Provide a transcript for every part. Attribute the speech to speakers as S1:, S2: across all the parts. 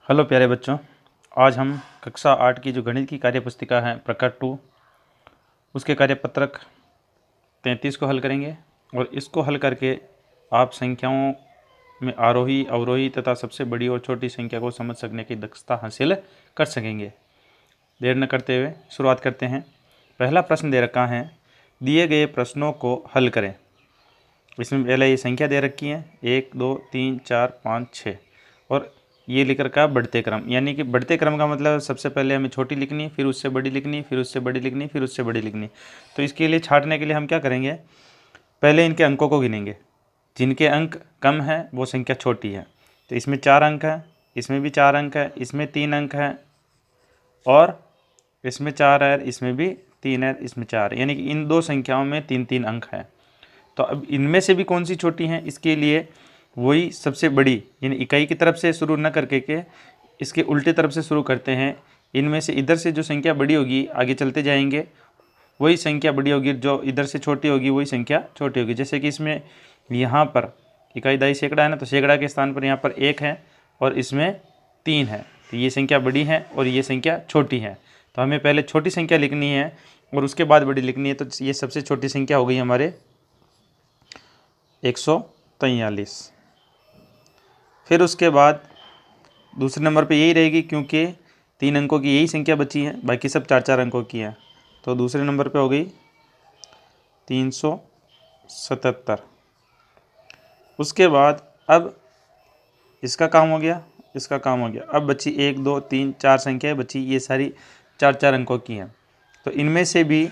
S1: Hello प्यारे बच्चों, आज हम कक्षा 8 की जो गणित की कार्यपुस्तिका है प्रकार 2 उसके कार्यपत्रक 33 को हल करेंगे और इसको हल करके आप संख्याओं में आरोही अवरोही तथा सबसे बड़ी और छोटी संख्या को समझ सकने की दक्षता हासिल कर सकेंगे। देर न करते हुए शुरुआत करते हैं। पहला प्रश्न दे रखा है, दिए गए प्रश्नों को हल करें। इसमें पहले ये संख्या दे रखी है 1 2 3 4 5 6 और ये लिख रखा है बढ़ते क्रम, यानी कि बढ़ते क्रम का मतलब सबसे पहले हमें छोटी लिखनी, फिर उससे बड़ी लिखनी, फिर उससे बड़ी लिखनी, फिर उससे बड़ी लिखनी। तो इसके लिए छांटने के लिए हम क्या करेंगे, पहले इनके अंकों को गिनेंगे। जिनके अंक कम है वो संख्या छोटी है। तो इसमें 4 अंक है, इसमें भी 4 अंक है, इसमें 3 अंक है और इसमें 4 है, इसमें भी 3 है, इसमें 4 है, यानी कि इन दो संख्याओं में 3-3 अंक है। तो अब इनमें से भी कौन सी छोटी है, इसके लिए वही सबसे बड़ी यानी इकाई की तरफ से शुरू न करके के इसके उल्टे तरफ से शुरू करते हैं। इनमें से इधर से जो संख्या बड़ी होगी आगे चलते जाएंगे, वही संख्या बड़ी होगी, जो इधर से छोटी होगी वही संख्या छोटी होगी। जैसे कि इसमें यहाँ पर इकाई दाई सैकड़ा है ना, तो सैकड़ा के स्थान पर यहाँ पर 1 है और इसमें 3 है, तो ये संख्या बड़ी है और ये संख्या छोटी है। तो हमें पहले छोटी संख्या लिखनी है और उसके बाद बड़ी लिखनी है। तो ये सबसे छोटी संख्या हो गई हमारे 143। फिर उसके बाद दूसरे नंबर पे यही रहेगी, क्योंकि 3 अंकों की यही संख्या बची है, बाकी सब 4-4 अंकों की है। तो दूसरे नंबर पे हो गई 377। उसके बाद अब इसका काम हो गया, इसका काम हो गया। अब बची 1 2 3 4 संख्याएँ बची, ये सारी 4-4 अंकों की हैं। तो इनमें से भी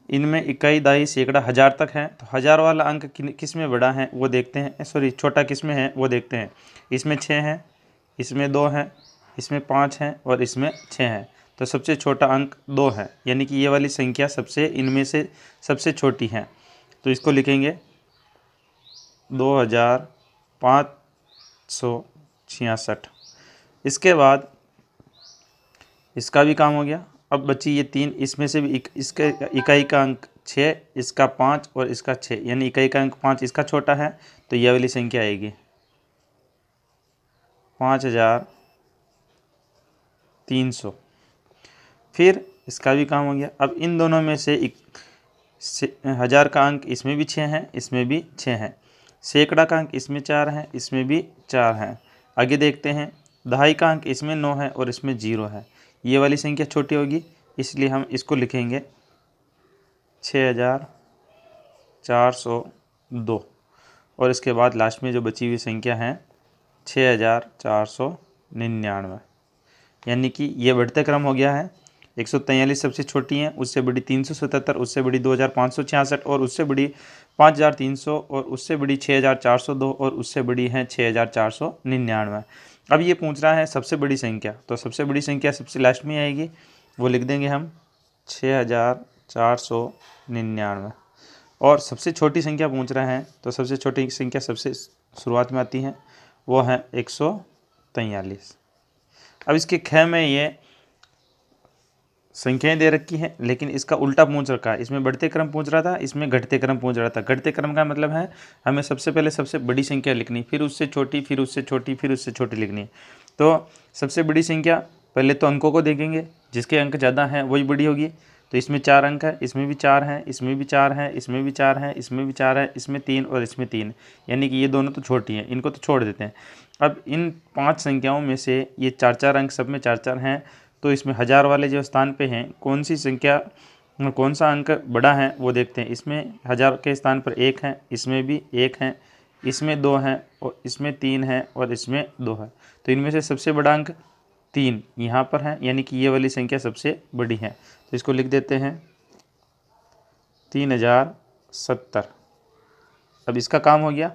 S1: इनमें इकाई दाई सैकड़ा हज़ार तक है, तो हज़ार वाला अंक किस में बड़ा है वो देखते हैं, सॉरी छोटा किस में है वो देखते हैं। इसमें 6 है, इसमें 2 है, इसमें 5 है और इसमें 6 है। तो सबसे छोटा अंक 2 है, यानी कि ये वाली संख्या सबसे इनमें से सबसे छोटी है। तो इसको लिखेंगे 2566। इसके बाद इसका भी काम हो गया। अब बची ये 3, इसमें से भी इसके इकाई का अंक 6, इसका 5 और इसका 6, यानी इकाई का अंक 5 इसका छोटा है, तो यह वाली संख्या आएगी 5300। फिर इसका भी काम हो गया। अब इन दोनों में से 1000 का अंक इसमें भी 6 है, इसमें भी 6 है। सैकड़ा का अंक इसमें 4 है, इसमें भी 4 है। आगे देखते हैं, दहाई का अंक इसमें 9 है और इसमें 0 है। ये वाली संख्या छोटी होगी, इसलिए हम इसको लिखेंगे 6402 और इसके बाद लास्ट में जो बची हुई संख्या है 6499, यानी कि ये बढ़ते क्रम हो गया है। 143 सबसे छोटी है, उससे बड़ी 377, उससे बड़ी 2566 और उससे बड़ी 5300 और उससे बड़ी 6402 और उससे बड़ी है 6499। अब ये पूछ रहा है सबसे बड़ी संख्या, तो सबसे बड़ी संख्या सबसे लास्ट में आएगी, वो लिख देंगे हम 6499। और सबसे छोटी संख्या पूछ रहा है, तो सबसे छोटी संख्या सबसे शुरुआत में आती है, वो है 143। अब इसके ख में ये संख्याएं दे रखी हैं, लेकिन इसका उल्टा पूछ रखा है। इसमें बढ़ते क्रम पूछ रहा था, इसमें घटते क्रम पूछ रहा था। घटते क्रम का मतलब है हमें सबसे पहले सबसे बड़ी संख्या लिखनी, फिर उससे छोटी, फिर उससे छोटी, फिर उससे छोटी लिखनी। तो सबसे बड़ी संख्या पहले तो अंकों को देखेंगे, जिसके अंक ज़्यादा हैं वही बड़ी होगी। तो इसमें 4 अंक है, इसमें भी 4 हैं, इसमें भी 4 हैं, इसमें भी 4 हैं, इसमें भी 4 है, इसमें 3 और इसमें 3, यानी कि ये दोनों तो छोटी हैं, इनको तो छोड़ देते हैं। अब इन 5 संख्याओं में से ये 4-4 अंक सब में 4-4 हैं, तो इसमें 1000 वाले जो स्थान पे हैं कौन सी संख्या, कौन सा अंक बड़ा है वो देखते हैं। इसमें 1000 के स्थान पर 1 है, इसमें भी 1 है, इसमें 2 है और इसमें 3 है और इसमें 2 है। तो इनमें से सबसे बड़ा अंक 3 यहाँ पर है, यानी कि ये वाली संख्या सबसे बड़ी है। तो इसको लिख देते हैं 3070। अब इसका काम हो गया।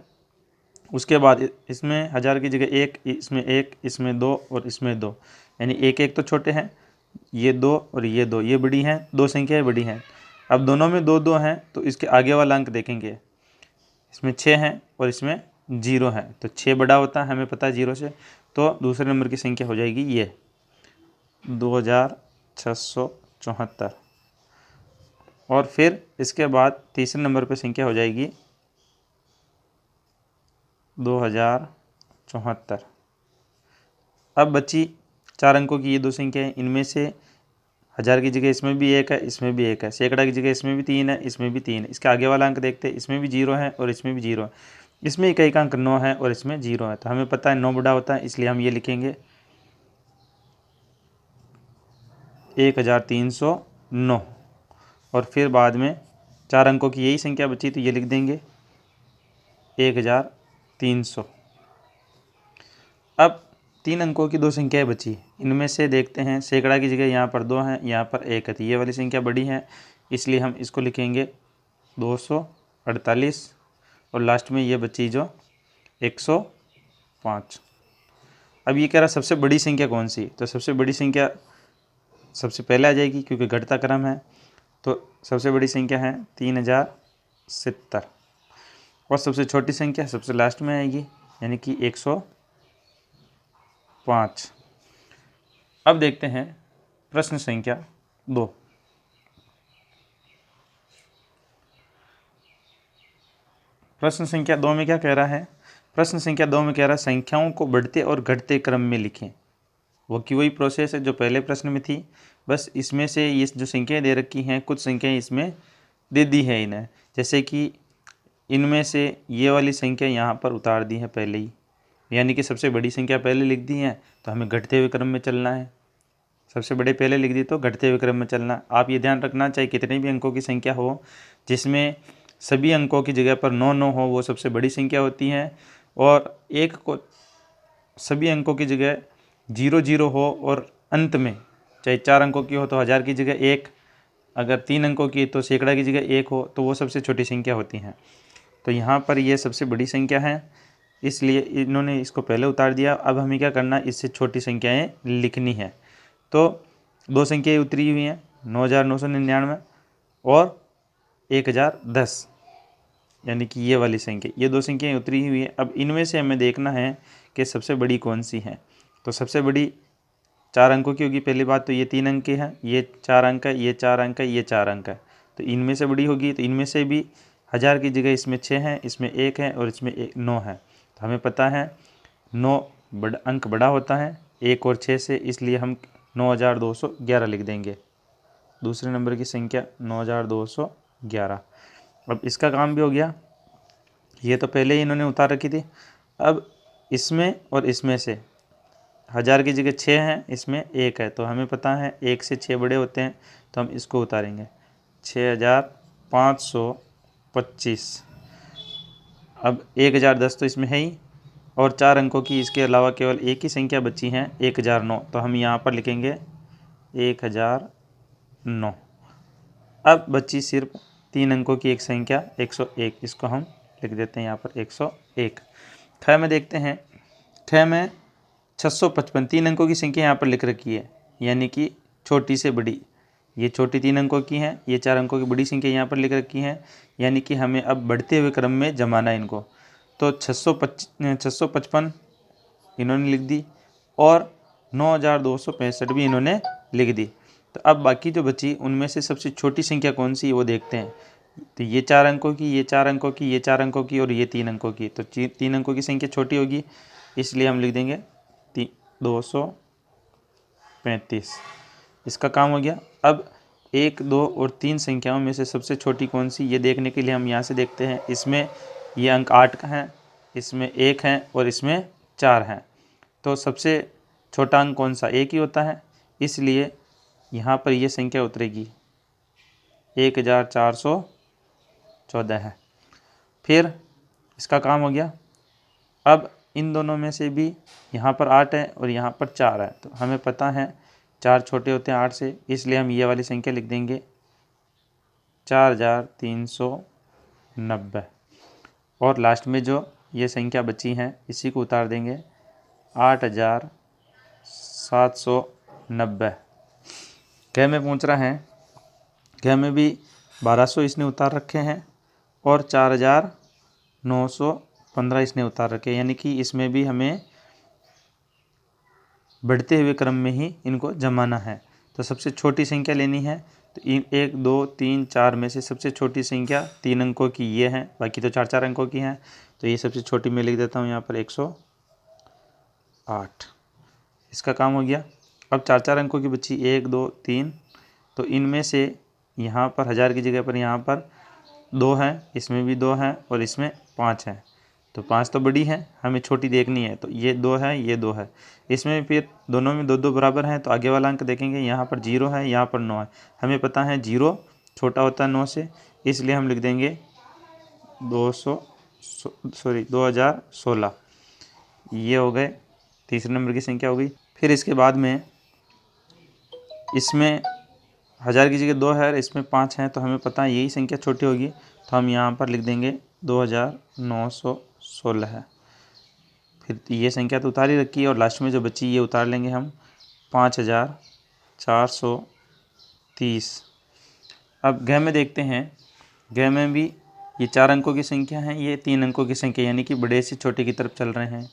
S1: उसके बाद इसमें 1000 की जगह 1, इसमें 1, इसमें 2 और इसमें 2, यानी 1 तो छोटे हैं, ये 2 और ये 2, ये बड़ी हैं, दो संख्याएं बड़ी हैं। अब दोनों में 2 2 हैं, तो इसके आगे वाला अंक देखेंगे, इसमें 6 है और इसमें 0 है, तो 6 बड़ा होता है, हमें पता है 0 से। तो दूसरे नंबर की संख्या हो जाएगी ये 2674। और फिर इसके बाद तीसरे नंबर पर संख्या हो जाएगी 2074। अब बची 4 अंकों की ये दो संख्याएं, इनमें से 1000 की जगह इसमें भी 1 है, इसमें भी 1 है, सैकड़ा की जगह इसमें भी 3 है, इसमें भी 3 है। इसके आगे वाला अंक देखते हैं, इसमें भी 0 है और इसमें भी 0 है, इसमें एक अंक 9 है और इसमें 0 है। तो हमें पता है 9 बड़ा होता है, इसलिए हम ये लिखेंगे 1309। और फिर बाद में 4 अंकों की यही संख्या बची, तो ये लिख देंगे 1300। अब 3 अंकों की दो संख्याएं बची, इनमें से देखते हैं, सैकड़ा की जगह यहाँ पर 2 हैं, यहाँ पर 1 है, तो ये वाली संख्या बड़ी है, इसलिए हम इसको लिखेंगे 248 और लास्ट में ये बची जो 105। अब ये कह रहा सबसे बड़ी संख्या कौन सी, तो सबसे बड़ी संख्या सबसे पहले आ जाएगी क्योंकि घटता क्रम है, तो सबसे बड़ी संख्या है 3070 और सबसे छोटी संख्या सबसे लास्ट में आएगी यानी कि 105। अब देखते हैं प्रश्न संख्या 2। प्रश्न संख्या 2 में क्या कह रहा है, प्रश्न संख्या 2 में कह रहा है संख्याओं को बढ़ते और घटते क्रम में लिखें। वो की वही प्रोसेस है जो पहले प्रश्न में थी, बस इसमें से ये जो संख्याएं दे रखी हैं, कुछ संख्याएं इसमें दे दी है इन्हें, जैसे कि इनमें से ये वाली संख्या यहाँ पर उतार दी है पहले ही, यानी कि सबसे बड़ी संख्या पहले लिख दी है, तो हमें घटते हुए क्रम में चलना है। सबसे बड़े पहले लिख दी तो घटते हुए क्रम में चलना। आप ये ध्यान रखना, चाहे कितने भी अंकों की संख्या हो, जिसमें सभी अंकों की जगह पर 9 9 हो, वो सबसे बड़ी संख्या होती है, और एक को सभी अंकों की जगह 0 0 हो और अंत में चाहे 4 अंकों की हो तो 1000 की जगह 1, अगर 3 अंकों की तो सैकड़ा की जगह 1 हो, तो वो सबसे छोटी संख्या होती हैं। तो यहाँ पर ये सबसे बड़ी संख्या है, इसलिए इन्होंने इसको पहले उतार दिया। अब हमें क्या करना, इससे छोटी संख्याएं लिखनी है। तो दो संख्याएं उतरी हुई हैं, 9999 और 1010, यानी कि ये वाली संख्या, ये दो संख्याएं उतरी हुई है। अब इनमें से हमें देखना है कि सबसे बड़ी कौन सी है। तो सबसे बड़ी 4 अंकों की होगी पहली बात, तो ये 3 अंक है, ये 4 अंक है, ये 4 अंक है, ये 4 अंक है, तो इनमें से बड़ी होगी। तो इनमें से भी 1000 की जगह इसमें 6 हैं, इसमें 1 है और इसमें 9 है, तो हमें पता है 9 अंक बड़ा होता है 1 और 6 से, इसलिए हम 9211 लिख देंगे। दूसरे नंबर की संख्या 9211। अब इसका काम भी हो गया, ये तो पहले ही इन्होंने उतार रखी थी। अब इसमें और इसमें से 1000 की जगह 6 हैं, इसमें 1 है, तो हमें पता है 1 से 6 बड़े होते हैं, तो हम इसको उतारेंगे 6525। अब 1010 तो इसमें है ही, और 4 अंकों की इसके अलावा केवल एक ही संख्या बची है 1009, तो हम यहाँ पर लिखेंगे 1009। अब बची सिर्फ 3 अंकों की एक संख्या 101, इसको हम लिख देते हैं यहाँ पर 101। ख में देखते हैं, ख में 655 3 अंकों की संख्या यहाँ पर लिख रखी है, यानी कि छोटी से बड़ी, ये छोटी 3 अंकों की है, ये 4 अंकों की बड़ी संख्या यहाँ पर लिख रखी है, यानी कि हमें अब बढ़ते हुए क्रम में जमाना है इनको। तो 655 इन्होंने लिख दी और 9265 भी इन्होंने लिख दी। तो अब बाकी जो बची उनमें से सबसे छोटी संख्या कौन सी है वो देखते हैं। तो ये 4 अंकों की, ये 4 अंकों की, ये 4 अंकों की और ये 3 अंकों की, तो 3 अंकों की संख्या छोटी होगी, इसलिए हम लिख देंगे 235। इसका काम हो गया। अब 1 2 और 3 संख्याओं में से सबसे छोटी कौन सी, ये देखने के लिए हम यहाँ से देखते हैं। इसमें ये अंक 8 का है, इसमें 1 है और इसमें 4 हैं, तो सबसे छोटा अंक कौन सा, 1 ही होता है, इसलिए यहाँ पर ये संख्या उतरेगी 1414 है। फिर इसका काम हो गया। अब इन दोनों में से भी यहाँ पर 8 है और यहाँ पर 4 है, तो हमें पता है 4 छोटे होते हैं 8 से, इसलिए हम ये वाली संख्या लिख देंगे 4390। और लास्ट में जो ये संख्या बची है इसी को उतार देंगे 8790। क में पूछ रहा है, क में भी 1200 इसने उतार रखे हैं और 4915 इसने उतार रखे हैं, यानी कि इसमें भी हमें बढ़ते हुए क्रम में ही इनको जमाना है। तो सबसे छोटी संख्या लेनी है, तो 1 2 3 4 में से सबसे छोटी संख्या 3 अंकों की ये है, बाकी तो 4 4 अंकों की हैं, तो ये सबसे छोटी मैं लिख देता हूँ यहाँ पर 108। इसका काम हो गया। अब 4 अंकों की बची 1 2 3, तो इनमें से यहाँ पर 1000 की जगह पर यहाँ पर 2 है, इसमें भी 2 है और इसमें 5 है। तो 5 तो बड़ी है, हमें छोटी देखनी है, तो ये 2 है, ये 2 है। इसमें फिर दोनों में 2 2 बराबर हैं, तो आगे वाला अंक देखेंगे, यहाँ पर 0 है, यहाँ पर 9 है। हमें पता है 0 छोटा होता है 9 से, इसलिए हम लिख देंगे 2016। ये हो गए तीसरे नंबर की संख्या हो गई। फिर इसके बाद में इसमें 1000 की जगह 2 है और इसमें 5 हैं, तो हमें पता है यही संख्या छोटी होगी, तो हम यहाँ पर लिख देंगे 2916 है। फिर ये संख्या तो उतार ही रखी है और लास्ट में जो बची ये उतार लेंगे हम 5430। अब घ में देखते हैं, घ में भी ये 4 अंकों की संख्या है, ये 3 अंकों की संख्या, यानी कि बड़े से छोटे की तरफ चल रहे हैं।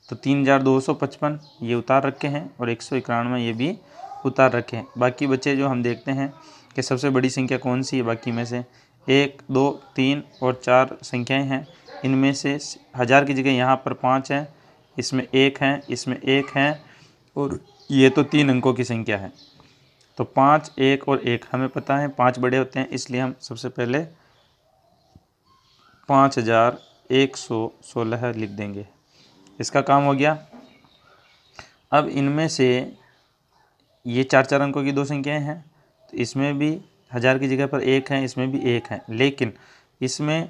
S1: तो 3255 ये उतार रखे हैं और 191 ये भी उतार रखे हैं। बाकी बच्चे जो हम देखते हैं कि सबसे बड़ी संख्या कौन सी है, बाकी में से 1 2 3 और 4 संख्याएं हैं। इनमें से 1000 की जगह यहाँ पर 5 है, इसमें 1 है, इसमें 1 है और ये तो 3 अंकों की संख्या है। तो 5 1 और 1 हमें पता है 5 बड़े होते हैं, इसलिए हम सबसे पहले 5116 लिख देंगे। इसका काम हो गया। अब इनमें से ये 4 अंकों की 2 संख्याएं हैं, तो इसमें भी 1000 की जगह पर 1 है, इसमें भी 1 है, लेकिन इसमें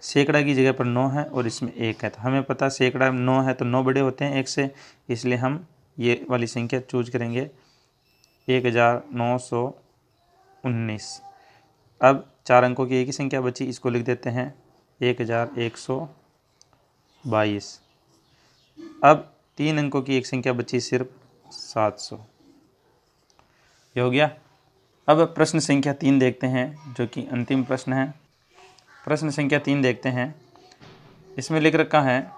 S1: सैकड़ा की जगह पर 9 है और इसमें 1 है। तो हमें पता सैकड़ा 9 है तो 9 बड़े होते हैं 1 से, इसलिए हम ये वाली संख्या चूज करेंगे 1919। अब 4 अंकों की एक ही संख्या बची, इसको लिख देते हैं 1122। अब 3 अंकों की एक संख्या बची सिर्फ 700। ये हो गया। अब प्रश्न संख्या 3 देखते हैं, जो कि अंतिम प्रश्न है। प्रश्न संख्या 3 देखते हैं। इसमें लिख रखा है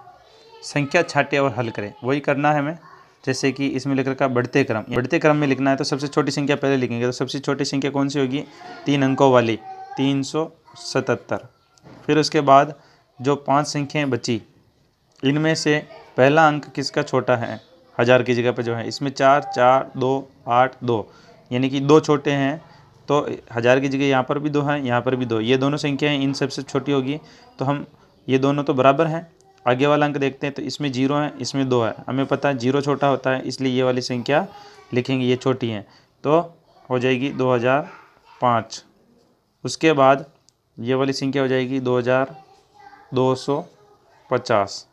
S1: संख्या छाटे और हल करें। वही करना है हमें, जैसे कि इसमें लिख रखा बढ़ते क्रम में लिखना है। तो सबसे छोटी संख्या पहले लिखेंगे, तो सबसे छोटी संख्या कौन सी होगी, 3 अंकों वाली 377। फिर उसके बाद जो 5 संख्याएं बची, इनमें से पहला अंक किसका छोटा है, 1000 की जगह पर जो है, इसमें 4 4 2 8 2, यानी कि 2 छोटे हैं। तो 1000 की जगह यहाँ पर भी 2 हैं, यहाँ पर भी 2, ये दोनों संख्याएं इन सबसे छोटी होगी। तो हम ये दोनों तो बराबर हैं। आगे वाला अंक देखते हैं, तो इसमें 0 है, इसमें 2 है। हमें पता है 0 छोटा होता है, इसलिए ये वाली संख्या लिखेंगे, ये छोटी है, तो हो जाएगी 2005। उसके बाद ये वाली संख्या हो जाएगी 2250।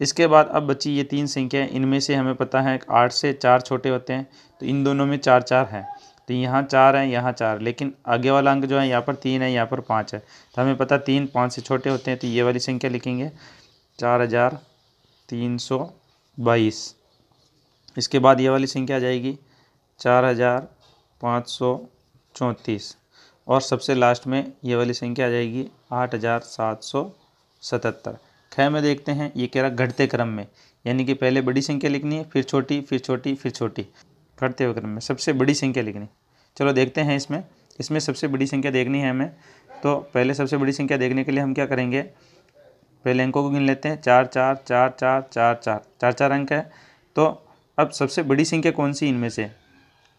S1: इसके बाद अब बची ये 3 संख्याएं, इनमें से हमें पता है 8 से 4 छोटे होते हैं, तो इन दोनों में 4 4 है, तो यहाँ 4 है, यहाँ 4, लेकिन आगे वाला अंक जो है यहाँ पर 3 है, यहाँ पर 5 है, तो हमें पता 3 5 से छोटे होते हैं, तो ये वाली संख्या लिखेंगे 4322। इसके बाद ये वाली संख्या आ जाएगी 4534 और सबसे लास्ट में ये वाली संख्या आ जाएगी 8777। ख में देखते हैं, ये कह रहा घटते क्रम में, यानी कि पहले बड़ी संख्या लिखनी है, फिर छोटी, फिर छोटी, फिर छोटी, घटते हुए क्रम में सबसे बड़ी संख्या लिखनी। चलो देखते हैं, इसमें सबसे बड़ी संख्या देखनी है हमें। तो पहले सबसे बड़ी संख्या देखने के लिए हम क्या करेंगे, पहले अंकों को गिन लेते हैं। 4 4 4 4 4 4 4 4 अंक है। तो अब सबसे बड़ी संख्या कौन सी इनमें से,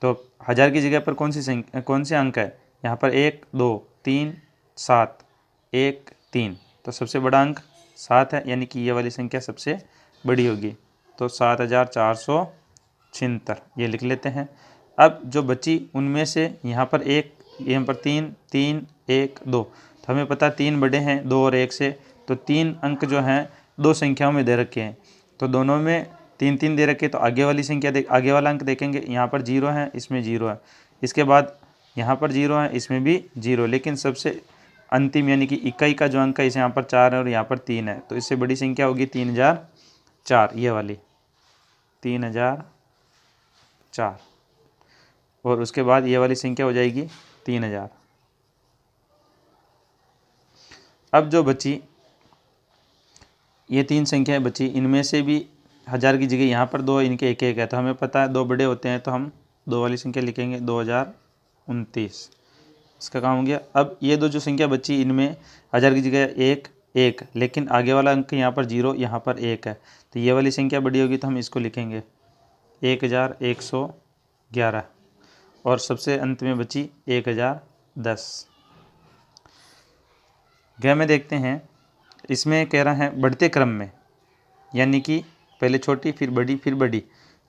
S1: तो 1000 की जगह पर कौन से अंक है, यहाँ पर 1 2 3 7 1 3, तो सबसे बड़ा अंक 7 है, यानी कि ये वाली संख्या सबसे बड़ी होगी। तो 7476 ये लिख लेते हैं। अब जो बची उनमें से यहाँ पर 1, यहाँ पर 3 3 1 2, तो हमें पता 3 बड़े हैं 2 और 1 से, तो 3 अंक जो हैं 2 संख्याओं में दे रखे हैं, तो दोनों में 3 3 दे रखे। तो आगे वाली संख्या आगे वाला अंक देखेंगे, यहाँ पर 0 है, इसमें 0 है, इसके बाद यहाँ पर 0 है, इसमें भी 0, लेकिन सबसे अंतिम यानी कि इकाई का जो अंक है, इसे यहाँ पर 4 है और यहाँ पर 3 है, तो इससे बड़ी संख्या होगी 3004, ये वाली 3004, और उसके बाद ये वाली संख्या हो जाएगी 3000। अब जो बची ये 3 संख्याएं बची, इनमें से भी 1000 की जगह यहाँ पर 2, इनके 1 1 है, तो हमें पता है 2 बड़े होते हैं, तो हम 2 वाली संख्या लिखेंगे 2029। इसका काम हो गया। अब ये 2 जो संख्या बची, इनमें 1000 की जगह 1 1, लेकिन आगे वाला अंक यहाँ पर 0, यहाँ पर 1 है, तो ये वाली संख्या बड़ी होगी, तो हम इसको लिखेंगे 1111 और सबसे अंत में बची 1010। ग में देखते हैं, इसमें कह रहा है बढ़ते क्रम में, यानी कि पहले छोटी फिर बड़ी फिर बड़ी।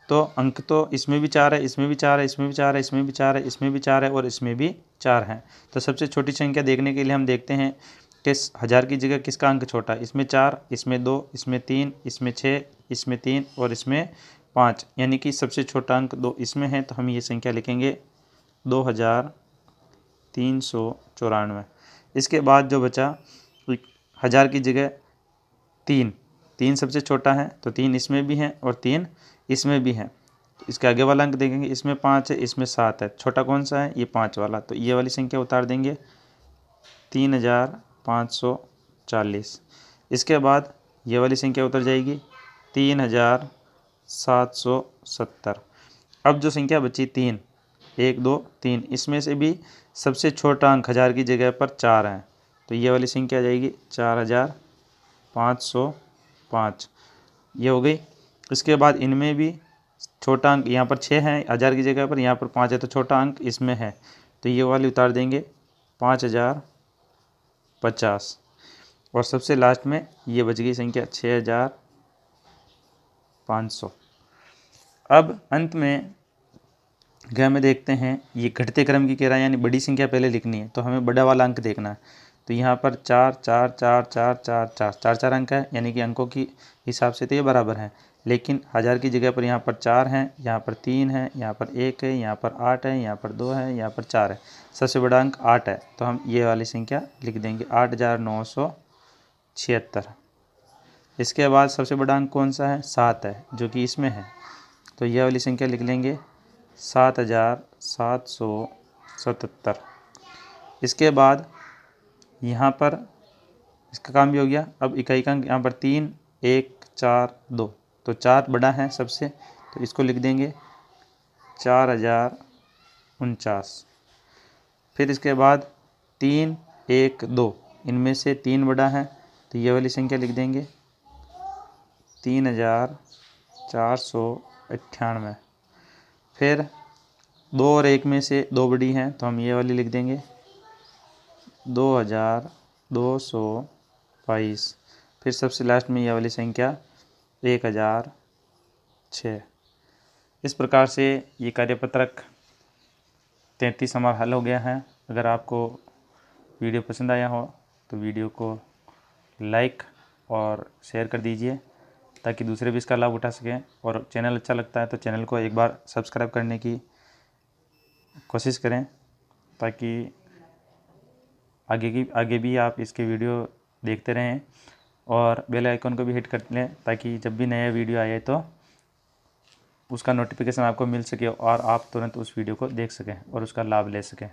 S1: तो अंक तो इसमें भी 4 है, इसमें भी 4 है, इसमें भी 4 है, इसमें भी 4 है, इसमें भी 4 है और इसमें भी 4 है। तो सबसे छोटी संख्या देखने के लिए हम देखते हैं कि 1000 की जगह किसका अंक छोटा है। इसमें 4, इसमें 2, इसमें 3, इसमें 6, इसमें 3 और इसमें 5, यानी कि सबसे छोटा अंक 2 इसमें है। तो हम ये संख्या लिखेंगे 2394। इसके बाद जो बचा 1000 की जगह 3 सबसे छोटा है, तो 3 इसमें भी है और 3 इसमें भी है। तो इसके आगे वाला अंक देखेंगे, इसमें 5 है, इसमें 7 है, छोटा कौन सा है, ये 5 वाला। तो ये वाली संख्या उतार देंगे 3540। इसके बाद ये वाली संख्या उतर जाएगी 3770। अब जो संख्या बची 3, 1 2 3, इसमें से भी सबसे छोटा अंक 1000 की जगह पर 4 है। तो ये वाली संख्या आ जाएगी 4505, ये हो गई। इसके बाद इनमें भी छोटा अंक यहाँ पर 6 है 1000 की जगह पर, यहाँ पर 5 है, तो छोटा अंक इसमें है। तो ये वाली उतार देंगे 5050 और सबसे लास्ट में ये बच गई संख्या 6500। अब अंत में ग में देखते हैं, ये घटते क्रम की कह रहा है, यानी बड़ी संख्या पहले लिखनी है। तो हमें बड़ा वाला अंक देखना है। तो यहाँ पर 4 4 4 4 4 4 4 4 अंक है, यानी कि अंकों की हिसाब से तो ये बराबर है। लेकिन 1000 की जगह पर यहाँ पर 4 हैं, यहाँ पर 3 है, यहाँ पर 1 है, यहाँ पर 8 है, यहाँ पर 2 है, यहाँ पर 4 है। सबसे बड़ा अंक 8 है, तो हम ये वाली संख्या लिख देंगे 8976। इसके बाद सबसे बड़ा अंक कौन सा है, 7 है, जो कि इसमें है। तो यह वाली संख्या लिख लेंगे 7777। इसके बाद यहाँ पर इसका काम भी हो गया। अब इकाई का अंक यहाँ पर 3 1 4 2, तो 4 बड़ा है सबसे, तो इसको लिख देंगे 4049। फिर इसके बाद 3 1 2, इनमें से 3 बड़ा है, तो ये वाली संख्या लिख देंगे 3498। फिर 2 और 1 में से 2 बड़ी हैं, तो हम ये वाली लिख देंगे 2222। फिर सबसे लास्ट में ये वाली संख्या 1006। इस प्रकार से ये कार्यपत्रक 33 हमारा हल हो गया है। अगर आपको वीडियो पसंद आया हो तो वीडियो को लाइक और शेयर कर दीजिए, ताकि दूसरे भी इसका लाभ उठा सकें। और चैनल अच्छा लगता है तो चैनल को एक बार सब्सक्राइब करने की कोशिश करें, ताकि आगे भी आप इसके वीडियो देखते रहें। और बेल आइकन को भी हिट कर लें, ताकि जब भी नया वीडियो आए तो उसका नोटिफिकेशन आपको मिल सके और आप तुरंत उस वीडियो को देख सकें और उसका लाभ ले सकें।